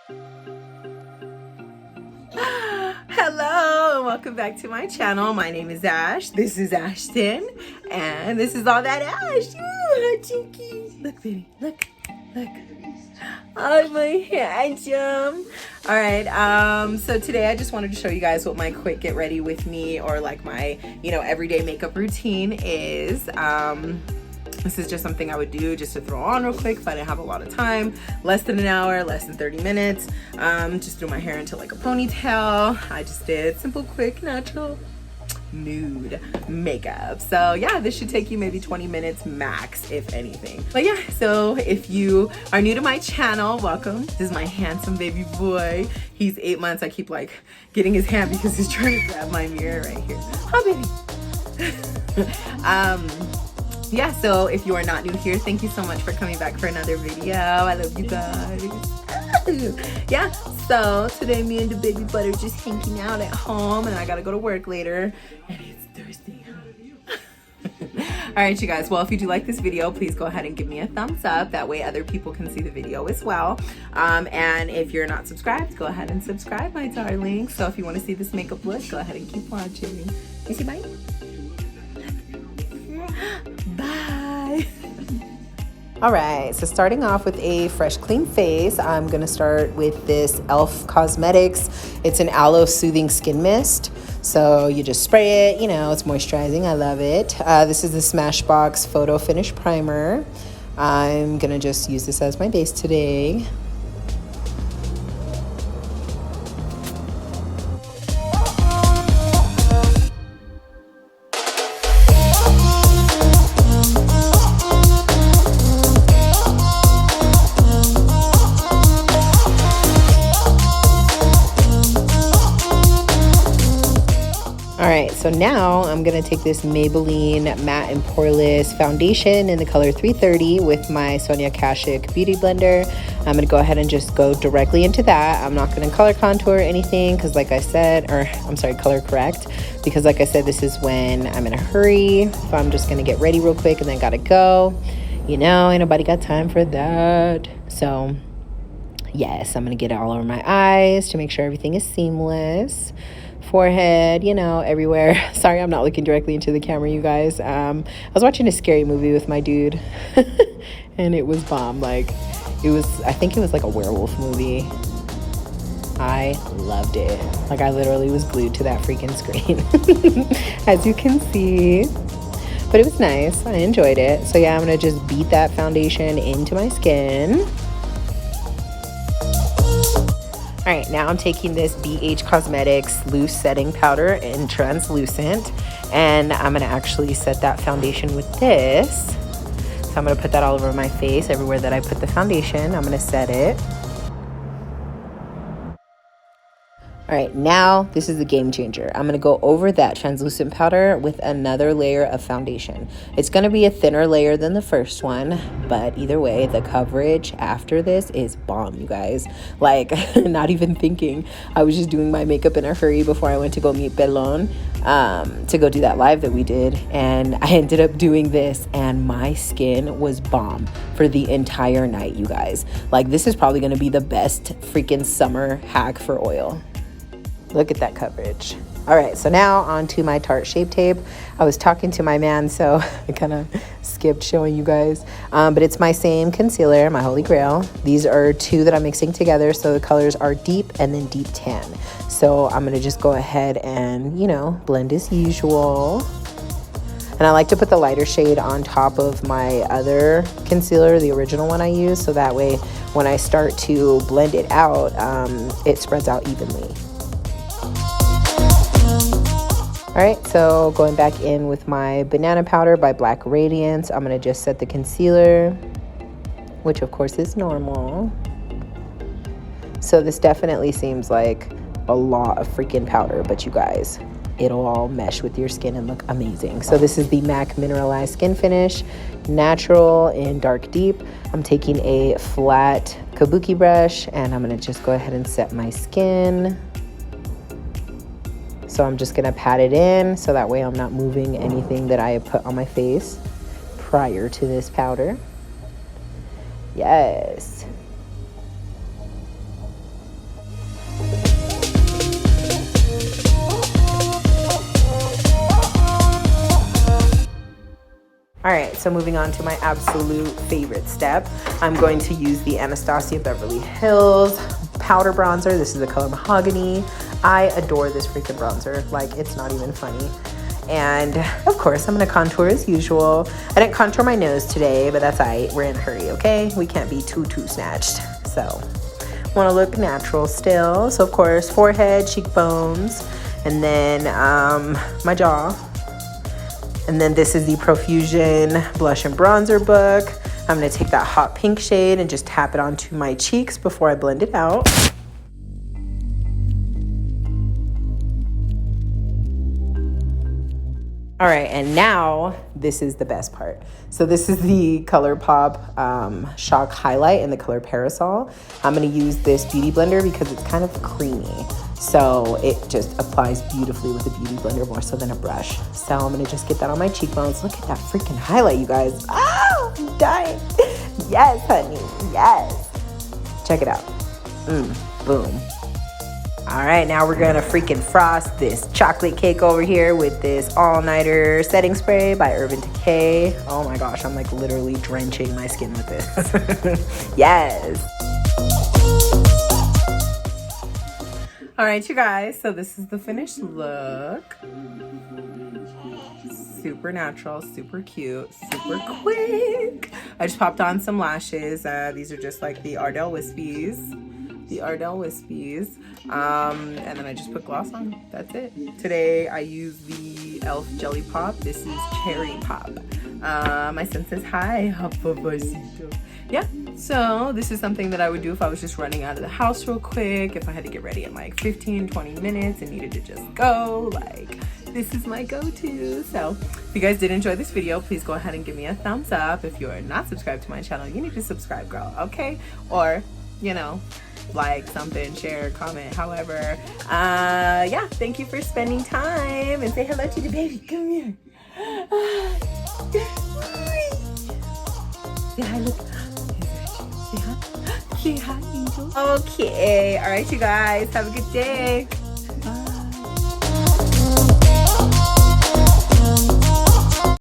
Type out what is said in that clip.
Hello and welcome back to my channel. My name is Ash. This is Ashton, and this is All That Ash. Ooh, cheeky. Look, baby. Look. Oh, my handsome. All right. So today I just wanted to show you guys what my quick get ready with me, or like my, everyday makeup routine is. This is just something I would do just to throw on real quick if I didn't have a lot of time. Less than an hour, less than 30 minutes. Just do my hair into like a ponytail. I just did simple, quick, natural, nude makeup. So yeah, this should take you maybe 20 minutes max, if anything. But yeah, so if you are new to my channel, welcome. This is my handsome baby boy. He's 8 months. I keep like getting his hand because he's trying to grab my mirror right here. Hi, baby. Yeah, so if you are not new here, thank you so much for coming back for another video. I love you guys. Yeah, so today me and the baby butt are just hanging out at home, and I gotta go to work later, and it's Thursday, huh? All right, you guys, well, if you do like this video, please go ahead and give me a thumbs up. That way other people can see the video as well. And if you're not subscribed, go ahead and subscribe, my darling. So if you want to see this makeup look, go ahead and keep watching. You see, bye. Bye. All right, so starting off with a fresh, clean face, I'm gonna start with this e.l.f. Cosmetics. It's an aloe soothing skin mist. So you just spray it, it's moisturizing. I love it. This is the Smashbox Photo Finish Primer. I'm gonna just use this as my base today. Alright, so now I'm going to take this Maybelline Matte and Poreless Foundation in the color 330 with my Sonia Kashuk Beauty Blender. I'm going to go ahead and just go directly into that. I'm not going to color contour or anything because like I said, color correct. Because like I said, this is when I'm in a hurry. So I'm just going to get ready real quick and then got to go. Ain't nobody got time for that. So yes, I'm going to get it all over my eyes to make sure everything is seamless. Forehead, everywhere. Sorry, I'm not looking directly into the camera, you guys. I was watching a scary movie with my dude and it was bomb. I think it was like a werewolf movie. I loved it. I literally was glued to that freaking screen as you can see. But it was nice. I enjoyed it. So yeah, I'm gonna just beat that foundation into my skin. All right, now I'm taking this BH Cosmetics Loose Setting Powder in Translucent, and I'm gonna actually set that foundation with this. So I'm gonna put that all over my face, everywhere that I put the foundation, I'm gonna set it. All right, now this is the game changer. I'm gonna go over that translucent powder with another layer of foundation. It's gonna be a thinner layer than the first one, but either way, the coverage after this is bomb, you guys. Not even thinking. I was just doing my makeup in a hurry before I went to go meet Belon, to go do that live that we did. And I ended up doing this and my skin was bomb for the entire night, you guys. This is probably gonna be the best freaking summer hack for oil. Look at that coverage. All right, so now on to my Tarte Shape Tape. I was talking to my man, so I kind of skipped showing you guys. But it's my same concealer, my holy grail. These are two that I'm mixing together, so the colors are deep and then deep tan. So I'm gonna just go ahead and, blend as usual. And I like to put the lighter shade on top of my other concealer, the original one I use, so that way when I start to blend it out, it spreads out evenly. All right, so going back in with my Banana Powder by Black Radiance, I'm gonna just set the concealer, which of course is normal. So this definitely seems like a lot of freaking powder, but you guys, it'll all mesh with your skin and look amazing. So this is the MAC Mineralized Skin Finish, natural and dark deep. I'm taking a flat kabuki brush and I'm gonna just go ahead and set my skin. So I'm just gonna pat it in so that way I'm not moving anything that I have put on my face prior to this powder. Yes. right, so moving on to my absolute favorite step, I'm going to use the Anastasia Beverly Hills powder bronzer. This is the color Mahogany. I adore this freaking bronzer. Like, it's not even funny. And of course, I'm gonna contour as usual. I didn't contour my nose today, but that's all right. We're in a hurry, okay? We can't be too snatched. So, wanna look natural still. So of course, forehead, cheekbones, and then my jaw. And then this is the Profusion blush and bronzer book. I'm gonna take that hot pink shade and just tap it onto my cheeks before I blend it out. All right, and now this is the best part. So this is the Colourpop Shock Highlight in the color Parasol. I'm gonna use this beauty blender because it's kind of creamy. So it just applies beautifully with a beauty blender more so than a brush. So I'm gonna just get that on my cheekbones. Look at that freaking highlight, you guys. Oh, I'm dying. Yes, honey, yes. Check it out. Boom. All right, now we're gonna freaking frost this chocolate cake over here with this all-nighter setting spray by Urban Decay. Oh my gosh, I'm like literally drenching my skin with this. Yes. All right, you guys, so this is the finished look. Super natural, super cute, super quick. I just popped on some lashes. These are just like the ARDELL Wispies. And then I just put gloss on. That's it. Today I use the e.l.f. Jelly Pop. This is Cherry Pop. My son says hi. Yeah, so this is something that I would do if I was just running out of the house real quick, if I had to get ready in like 15-20 minutes and needed to just go. Like, this is my go-to. So if you guys did enjoy this video, please go ahead and give me a thumbs up. If you're not subscribed to my channel, you need to subscribe, girl, okay? Or, you know, like something, share, comment, however. Yeah, thank you for spending time, and say hello to the baby. Come here. Say hi, look. Say hi. Say hi, angel. Okay, all right, you guys, have a good day.